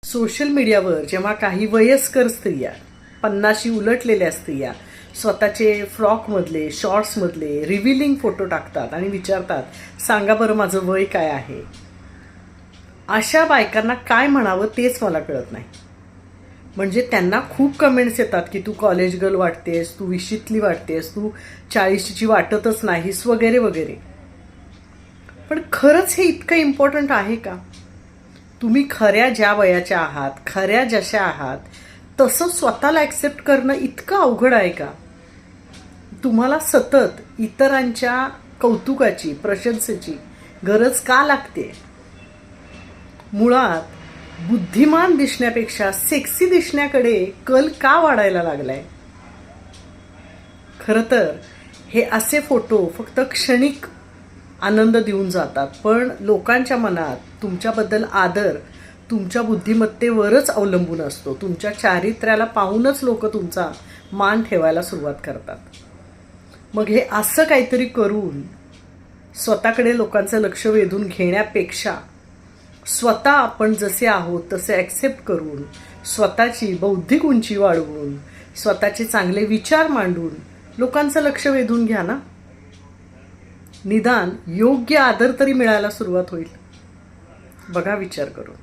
Social मीडियावर जेव्हा काही वयस्कर स्त्रिया 50शी उलटलेल्या स्त्रिया स्वतःचे फ्रॉकमधले शॉर्ट्समधले रिव्हिलिंग फोटो टाकतात आणि विचारतात सांगा बरं माझं वय काय आहे, अशा बायकांना काय म्हणावं तेच मला कळत नाही. म्हणजे त्यांना खूप कमेंट्स येतात की तू कॉलेज गर्ल वाटतेस, तू 20शीतली वाटतेस, तू 40शीची वाटतच नाहीस वगैरे वगैरे. पण खरंच हे इतकं इम्पॉर्टंट आहे का? तुम्ही खऱ्या ज्या वयाच्या आहात, खऱ्या जशा आहात तसं स्वतःला ॲक्सेप्ट करणं इतकं अवघड आहे का? तुम्हाला सतत इतरांच्या कौतुकाची, प्रशंसेची गरज का लागते? मुळात बुद्धिमान दिसण्यापेक्षा सेक्सी दिसण्याकडे कल का वाढायला लागलाय? खरं तर हे असे फोटो फक्त क्षणिक आनंद देऊन जातात, पण लोकांच्या मनात तुमच्याबद्दल आदर तुमच्या बुद्धिमत्तेवरच अवलंबून असतो. तुमच्या चारित्र्याला पाहूनच लोक तुमचा मान ठेवायला सुरुवात करतात. मग हे असं काहीतरी करून स्वतःकडे लोकांचं लक्ष वेधून घेण्यापेक्षा स्वतः आपण जसे आहोत तसे ॲक्सेप्ट करून, स्वतःची बौद्धिक उंची वाढवून, स्वतःचे चांगले विचार मांडून लोकांचं लक्ष वेधून घ्या ना. निदान योग्य आदर तरी मिळायला सुरुवात होईल. बघा विचार करून.